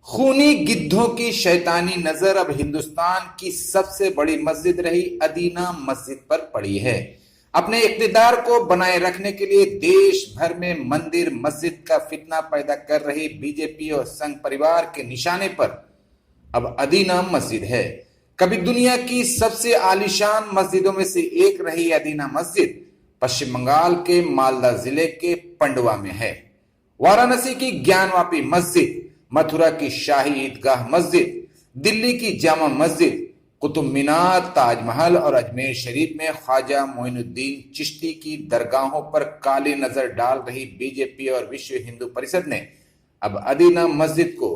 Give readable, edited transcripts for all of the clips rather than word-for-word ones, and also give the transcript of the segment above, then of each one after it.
खूनी गिद्धों की शैतानी नजर अब हिंदुस्तान की सबसे बड़ी मस्जिद रही अदीना मस्जिद पर पड़ी है। अपने इक्तिदार को बनाए रखने के लिए देश भर में मंदिर मस्जिद का फितना पैदा कर रही बीजेपी और संघ परिवार के निशाने पर अब अदीना मस्जिद है। कभी दुनिया की सबसे आलीशान मस्जिदों में से एक रही अदीना मस्जिद पश्चिम बंगाल के मालदा जिले के पंडवा में है। वाराणसी की ज्ञानवापी मस्जिद, मथुरा की शाही ईदगाह मस्जिद, दिल्ली की जामा मस्जिद, कुतुब मीनार, ताजमहल और अजमेर शरीफ में ख्वाजा मोइनुद्दीन चिश्ती की दरगाहों पर काली नजर डाल रही बीजेपी और विश्व हिंदू परिषद ने अब अदीना मस्जिद को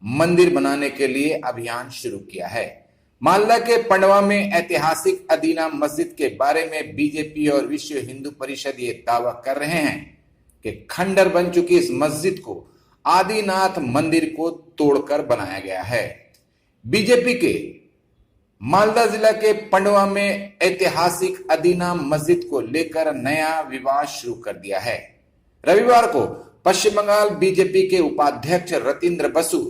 मंदिर बनाने के लिए अभियान शुरू किया है। मालदा के पंडवा में ऐतिहासिक अदीना मस्जिद के बारे में बीजेपी और विश्व हिंदू परिषद ये दावा कर रहे हैं कि खंडर बन चुकी इस मस्जिद को आदिनाथ मंदिर को तोड़कर बनाया गया है। बीजेपी के मालदा जिला के पंडवा में ऐतिहासिक अदीना मस्जिद को लेकर नया विवाद शुरू कर दिया है। रविवार को पश्चिम बंगाल बीजेपी के उपाध्यक्ष रतिंद्र बसु,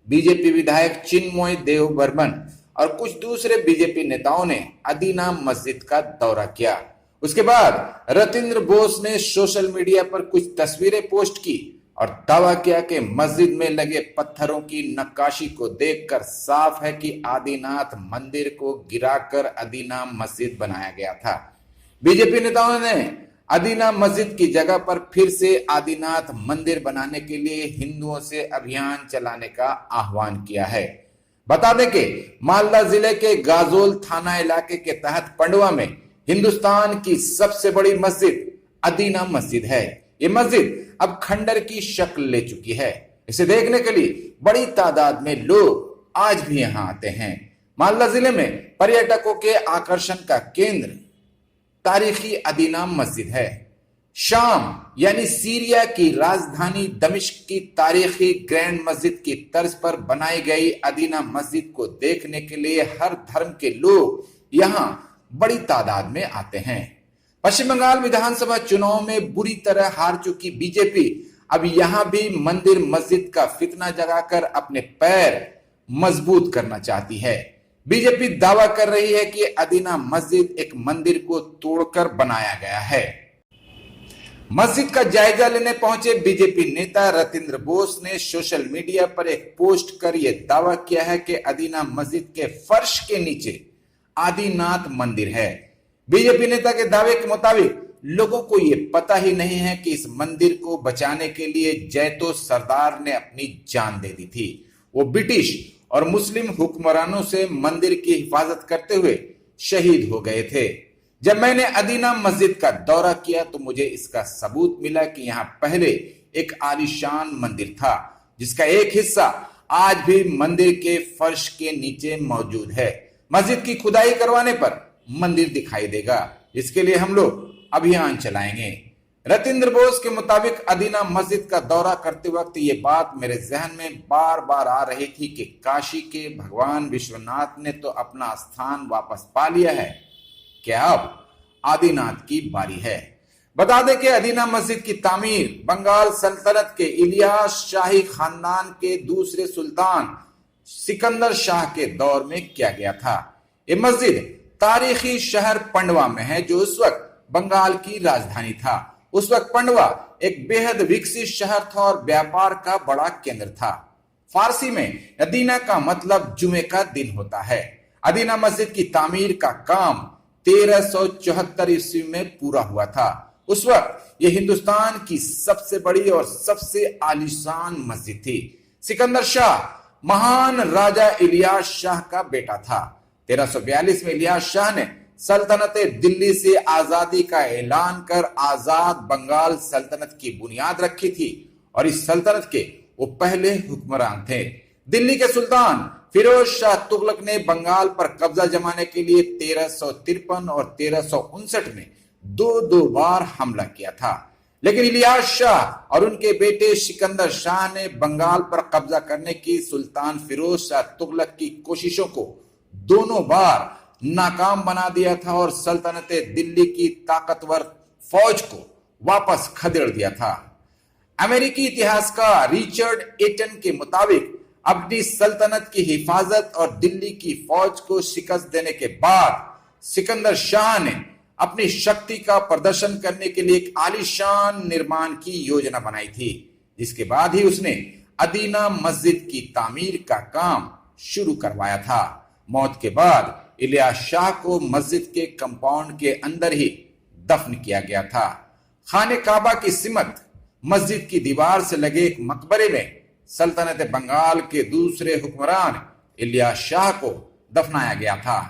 बीजेपी विधायक चिन्मय देव बर्मन और कुछ दूसरे बीजेपी नेताओं ने अदीना मस्जिद का दौरा किया। उसके बाद रतिंद्र बोस ने सोशल मीडिया पर कुछ तस्वीरें पोस्ट की और दावा किया कि मस्जिद में लगे पत्थरों की नक्काशी को देखकर साफ है कि आदिनाथ मंदिर को गिराकर अदीना मस्जिद बनाया गया था। बीजेपी नेताओं ने अदीना मस्जिद की जगह पर फिर से आदिनाथ मंदिर बनाने के लिए हिंदुओं से अभियान चलाने का आह्वान किया है। बता दें कि मालदा जिले के गाजोल थाना इलाके के तहत पंडवा में हिंदुस्तान की सबसे बड़ी मस्जिद अदीना मस्जिद है। ये मस्जिद अब खंडर की शक्ल ले चुकी है। इसे देखने के लिए बड़ी तादाद में लोग आज भी यहां आते हैं। मालदा जिले में पर्यटकों के आकर्षण का केंद्र तारीखी अदीना मस्जिद है। शाम यानी सीरिया की राजधानी दमिश्क की तारीखी ग्रैंड मस्जिद की तर्ज पर बनाई गई अदीना मस्जिद को देखने के लिए हर धर्म के लोग यहां बड़ी तादाद में आते हैं। पश्चिम बंगाल विधानसभा चुनाव में बुरी तरह हार चुकी बीजेपी अब यहां भी मंदिर मस्जिद का फितना जगाकर अपने पैर मजबूत करना चाहती है। बीजेपी दावा कर रही है कि अदीना मस्जिद एक मंदिर को तोड़कर बनाया गया है। मस्जिद का जायजा लेने पहुंचे बीजेपी नेता रतिंद्र बोस ने सोशल मीडिया पर एक पोस्ट कर यह दावा किया है कि अदीना मस्जिद के फर्श के नीचे आदिनाथ मंदिर है। बीजेपी नेता के दावे के मुताबिक लोगों को यह पता ही नहीं है कि इस मंदिर को बचाने के लिए जैतो सरदार ने अपनी जान दे दी थी। वो ब्रिटिश और मुस्लिम हुक्मरानों से मंदिर की हिफाजत करते हुए शहीद हो गए थे। जब मैंने अदीना मस्जिद का दौरा किया तो मुझे इसका सबूत मिला कि यहाँ पहले एक आलीशान मंदिर था, जिसका एक हिस्सा आज भी मंदिर के फर्श के नीचे मौजूद है। मस्जिद की खुदाई करवाने पर मंदिर दिखाई देगा। इसके लिए हम लोग अभियान चलाएंगे। रतिंद्र बोस के मुताबिक अदीना मस्जिद का दौरा करते वक्त ये बात मेरे जहन में बार बार आ रही थी कि काशी के भगवान विश्वनाथ ने तो अपना स्थान वापस पा लिया है, क्या अब आदिनाथ की बारी है। बता दें कि अदीना मस्जिद की तामीर बंगाल सल्तनत के इलियास शाही खानदान के दूसरे सुल्तान सिकंदर शाह के दौर में किया गया था। ये मस्जिद तारीखी शहर पंडवा में है, जो उस वक्त बंगाल की राजधानी था। उस वक्त पंडवा एक बेहद विकसित शहर था और व्यापार का बड़ा केंद्र था। फारसी में अदीना का मतलब जुमे का दिन होता है। अदीना मस्जिद की तामीर का काम 1374 ईस्वी में पूरा हुआ था। उस वक्त यह हिंदुस्तान की सबसे बड़ी और सबसे आलीशान मस्जिद थी। सिकंदर शाह महान राजा इलियास शाह का बेटा था। 1342 में इलियास शाह ने सल्तनत दिल्ली से आजादी का ऐलान कर आजाद बंगाल सल्तनत की बुनियाद रखी थी और इस सल्तनत के वो पहले हुक्मरान थे। दिल्ली के सुल्तान फिरोज शाह तुगलक ने बंगाल पर कब्जा जमाने के लिए 1353 और 1359 में दो बार हमला किया था, लेकिन इलियास शाह और उनके बेटे सिकंदर शाह ने बंगाल पर कब्जा करने की सुल्तान फिरोज शाह तुगलक की कोशिशों को दोनों बार नाकाम बना दिया था और सल्तनत दिल्ली की ताकतवर फौज को वापस खदेड़ दिया था। अमेरिकी इतिहासकार रिचर्ड एटन के मुताबिक अपनी सल्तनत की हिफाजत और दिल्ली की फौज को शिकस्त देने के बाद सिकंदर शाह ने अपनी शक्ति का प्रदर्शन करने के लिए एक आलीशान निर्माण की योजना बनाई थी, जिसके बाद ही उसने अदीना मस्जिद की तामीर का काम शुरू करवाया था। मौत के बाद इलियास शाह को मस्जिद के कंपाउंड के अंदर ही दफन किया गया था। खाने काबा की सिमत मस्जिद की दीवार से लगे एक मकबरे में सल्तनत बंगाल के दूसरे हुक्मरान इलियास शाह को दफनाया गया था।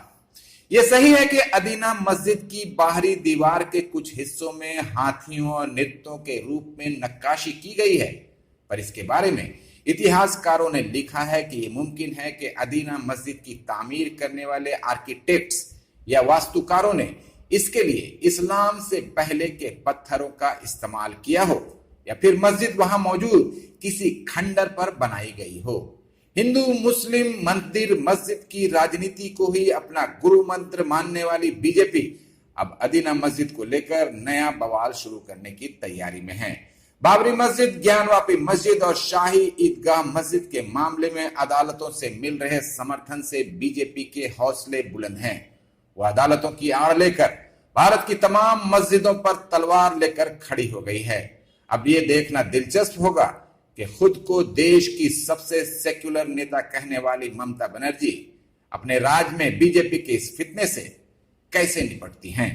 यह सही है कि अदीना मस्जिद की बाहरी दीवार के कुछ हिस्सों में हाथियों और नृत्यों के रूप में नक्काशी की गई है, पर इसके बारे में इतिहासकारों ने लिखा है कि यह मुमकिन है कि अदीना मस्जिद की तामीर करने वाले आर्किटेक्ट्स या वास्तुकारों ने इसके लिए इस्लाम से पहले के पत्थरों का इस्तेमाल किया हो, या फिर मस्जिद वहां मौजूद किसी खंडर पर बनाई गई हो। हिंदू मुस्लिम मंदिर मस्जिद की राजनीति को ही अपना गुरु मंत्र मानने वाली बीजेपी अब अदीना मस्जिद को लेकर नया बवाल शुरू करने की तैयारी में है। बाबरी मस्जिद, ज्ञानवापी मस्जिद और शाही ईदगाह मस्जिद के मामले में अदालतों से मिल रहे समर्थन से बीजेपी के हौसले बुलंद हैं। वह अदालतों की आड़ लेकर भारत की तमाम मस्जिदों पर तलवार लेकर खड़ी हो गई है। अब ये देखना दिलचस्प होगा कि खुद को देश की सबसे सेक्युलर नेता कहने वाली ममता बनर्जी अपने राज में बीजेपी के इस फितने से कैसे निपटती हैं।